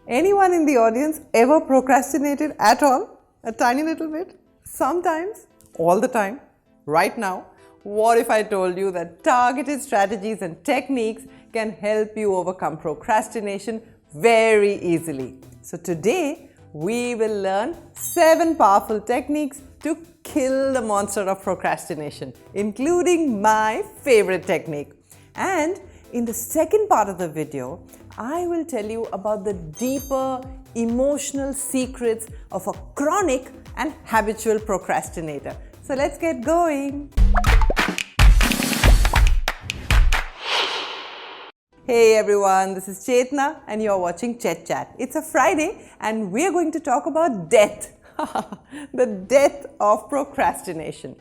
Anyone in the audience ever procrastinated at all? A tiny little bit? Sometimes? All the time? Right now? What if I told you that targeted strategies and techniques can help you overcome procrastination very easily? So today, we will learn 7 powerful techniques to kill the monster of procrastination, including my favorite technique. And in the second part of the video, I will tell you about the deeper emotional secrets of a chronic and habitual procrastinator. So let's get going. Hey everyone, this is Chetna and you're watching ChetChat. It's a Friday and we're going to talk about death. The death of procrastination.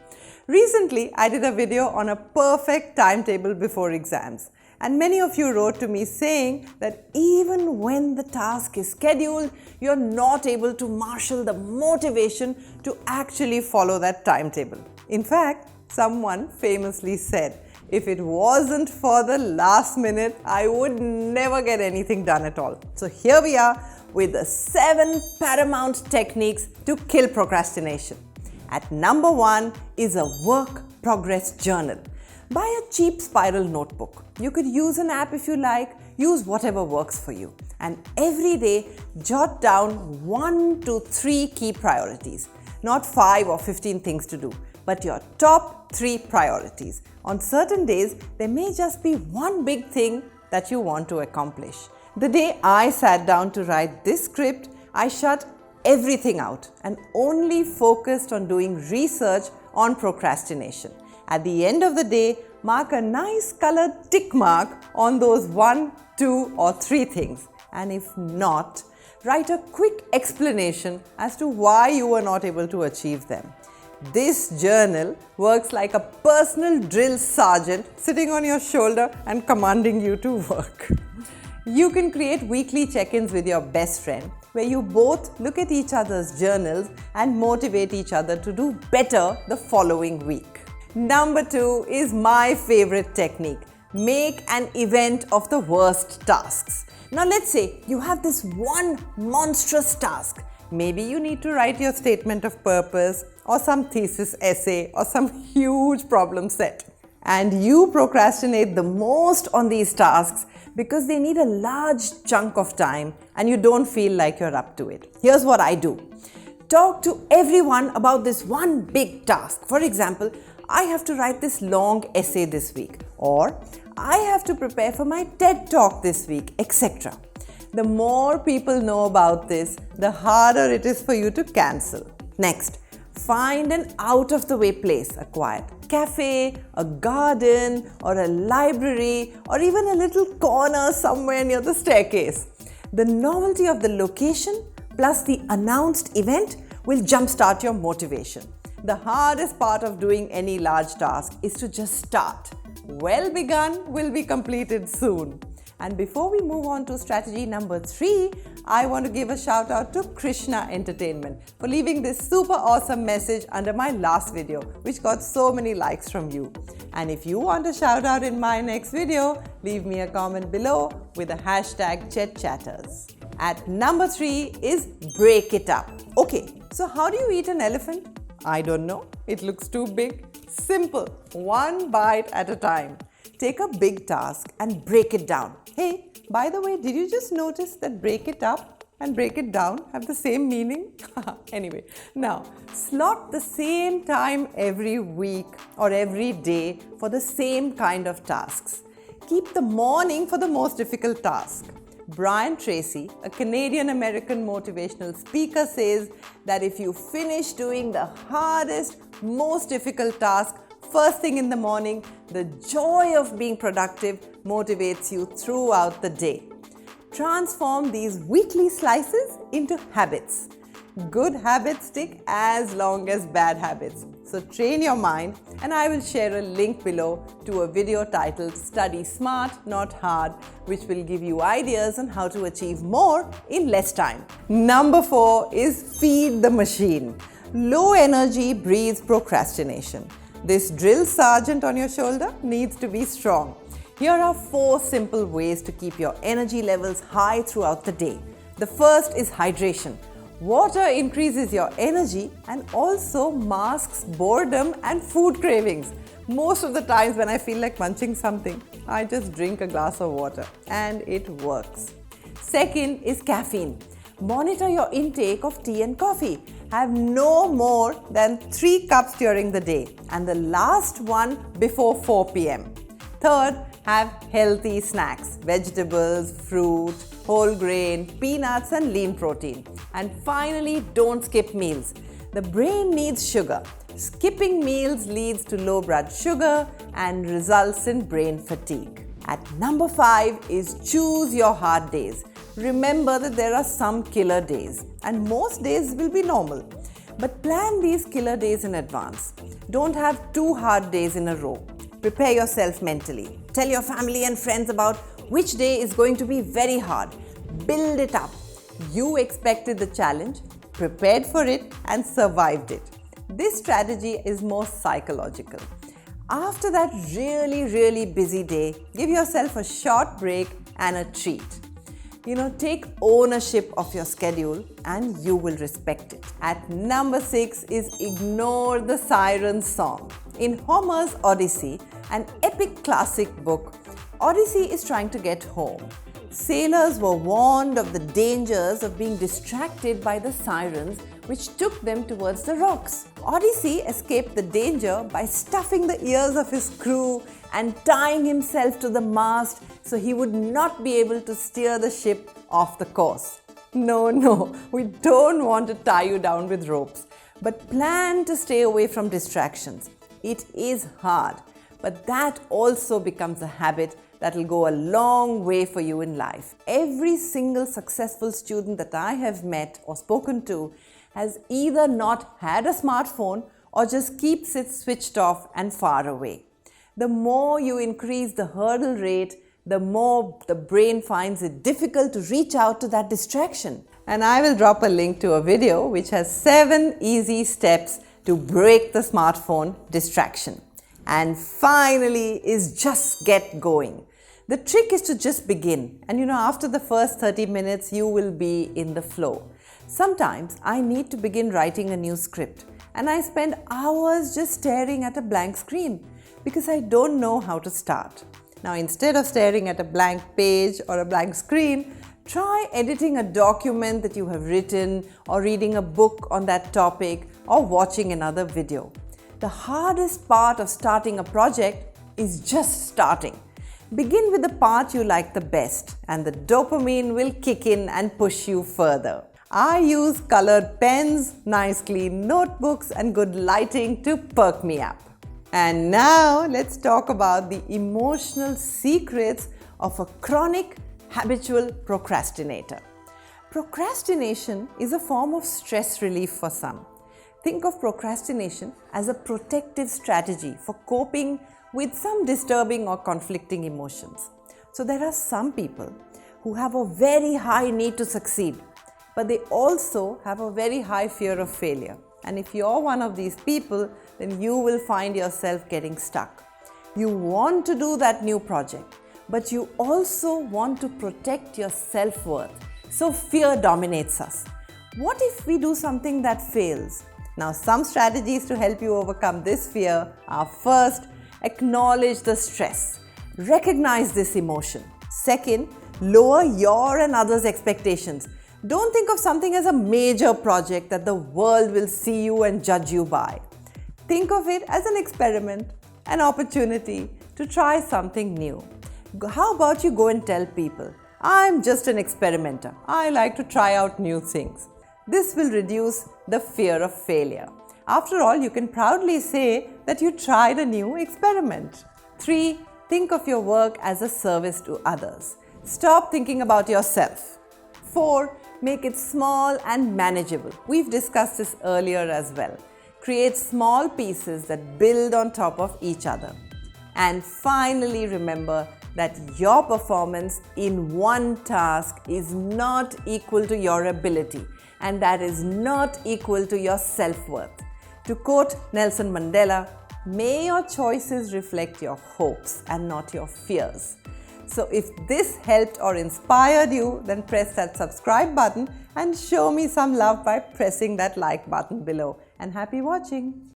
Recently, I did a video on a perfect timetable before exams. And many of you wrote to me saying that even when the task is scheduled, you're not able to marshal the motivation to actually follow that timetable. In fact, someone famously said, if it wasn't for the last minute, I would never get anything done at all. So here we are with the 7 paramount techniques to kill procrastination. At number 1 is a work progress journal. Buy a cheap spiral notebook. You could use an app if you like, use whatever works for you. And every day, jot down 1 to 3 key priorities. Not 5 or 15 things to do, but your top 3 priorities. On certain days, there may just be one big thing that you want to accomplish. The day I sat down to write this script, I shut everything out and only focused on doing research on procrastination. At the end of the day, mark a nice colored tick mark on those 1, 2 or 3 things. And if not, write a quick explanation as to why you were not able to achieve them. This journal works like a personal drill sergeant sitting on your shoulder and commanding you to work. You can create weekly check-ins with your best friend where you both look at each other's journals and motivate each other to do better the following week. Number 2 is my favorite technique. Make an event of the worst tasks. Now let's say you have this one monstrous task. Maybe you need to write your statement of purpose or some thesis essay or some huge problem set. And you procrastinate the most on these tasks because they need a large chunk of time and you don't feel like you're up to it. Here's what I do. Talk to everyone about this one big task. For example, I have to write this long essay this week, or I have to prepare for my TED talk this week, etc. The more people know about this, the harder it is for you to cancel. Next, find an out-of-the-way place, a quiet cafe, a garden, or a library, or even a little corner somewhere near the staircase. The novelty of the location plus the announced event will jumpstart your motivation. The hardest part of doing any large task is to just start. Well begun will be completed soon. And before we move on to strategy number 3, I want to give a shout out to Krishna Entertainment for leaving this super awesome message under my last video, which got so many likes from you. And if you want a shout out in my next video, leave me a comment below with the hashtag ChetChatters. At number 3 is break it up. Okay, so how do you eat an elephant? I don't know. It looks too big. Simple. 1 bite at a time. Take a big task and break it down. Hey, by the way, did you just notice that break it up and break it down have the same meaning? Anyway, now slot the same time every week or every day for the same kind of tasks. Keep the morning for the most difficult task. Brian Tracy, a Canadian-American motivational speaker, says that if you finish doing the hardest, most difficult task first thing in the morning, the joy of being productive motivates you throughout the day. Transform these weekly slices into habits. Good habits stick as long as bad habits. So train your mind, and I will share a link below to a video titled Study Smart, Not Hard, which will give you ideas on how to achieve more in less time. Number 4 is feed the machine. Low energy breeds procrastination. This drill sergeant on your shoulder needs to be strong. Here are 4 simple ways to keep your energy levels high throughout the day. The first is hydration. Water increases your energy and also masks boredom and food cravings. Most of the times when I feel like munching something, I just drink a glass of water and it works. Second is caffeine. Monitor your intake of tea and coffee. Have no more than 3 cups during the day and the last one before 4 p.m. Third, have healthy snacks, vegetables, fruit, whole grain, peanuts and lean protein. And finally, don't skip meals. The brain needs sugar. Skipping meals leads to low blood sugar and results in brain fatigue. At number 5 is choose your hard days. Remember that there are some killer days and most days will be normal. But plan these killer days in advance. Don't have 2 hard days in a row. Prepare yourself mentally. Tell your family and friends about which day is going to be very hard. Build it up. You expected the challenge, prepared for it and survived it. This strategy is more psychological. After that really busy day, give yourself a short break and a treat. Take ownership of your schedule and you will respect it. At number 6 is ignore the Siren song. In Homer's Odyssey, an epic classic book, Odyssey is trying to get home. Sailors were warned of the dangers of being distracted by the sirens, which took them towards the rocks. Odyssey escaped the danger by stuffing the ears of his crew and tying himself to the mast so he would not be able to steer the ship off the course. No, we don't want to tie you down with ropes, but plan to stay away from distractions. It is hard, but that also becomes a habit that will go a long way for you in life. Every single successful student that I have met or spoken to has either not had a smartphone or just keeps it switched off and far away. The more you increase the hurdle rate, the more the brain finds it difficult to reach out to that distraction. And I will drop a link to a video which has 7 easy steps to break the smartphone distraction. And finally is just get going. The trick is to just begin. And after the first 30 minutes, you will be in the flow. Sometimes I need to begin writing a new script and I spend hours just staring at a blank screen because I don't know how to start. Now, instead of staring at a blank page or a blank screen, try editing a document that you have written or reading a book on that topic or watching another video. The hardest part of starting a project is just starting. Begin with the part you like the best and the dopamine will kick in and push you further. I use colored pens, nice clean notebooks and good lighting to perk me up. And now let's talk about the emotional secrets of a chronic habitual procrastinator. Procrastination is a form of stress relief for some. Think of procrastination as a protective strategy for coping with some disturbing or conflicting emotions. So there are some people who have a very high need to succeed, but they also have a very high fear of failure. And if you're one of these people, then you will find yourself getting stuck. You want to do that new project, but you also want to protect your self-worth. So fear dominates us. What if we do something that fails? Now, some strategies to help you overcome this fear are: first, acknowledge the stress. Recognize this emotion. Second, lower your and others' expectations. Don't think of something as a major project that the world will see you and judge you by. Think of it as an experiment, an opportunity to try something new. How about you go and tell people, I'm just an experimenter. I like to try out new things. This will reduce the fear of failure. After all, you can proudly say that you tried a new experiment. 3. Think of your work as a service to others. Stop thinking about yourself. 4. Make it small and manageable. We've discussed this earlier as well. Create small pieces that build on top of each other. And finally, remember that your performance in one task is not equal to your ability, and that is not equal to your self-worth. To quote Nelson Mandela, may your choices reflect your hopes and not your fears. So if this helped or inspired you, then press that subscribe button and show me some love by pressing that like button below. And happy watching!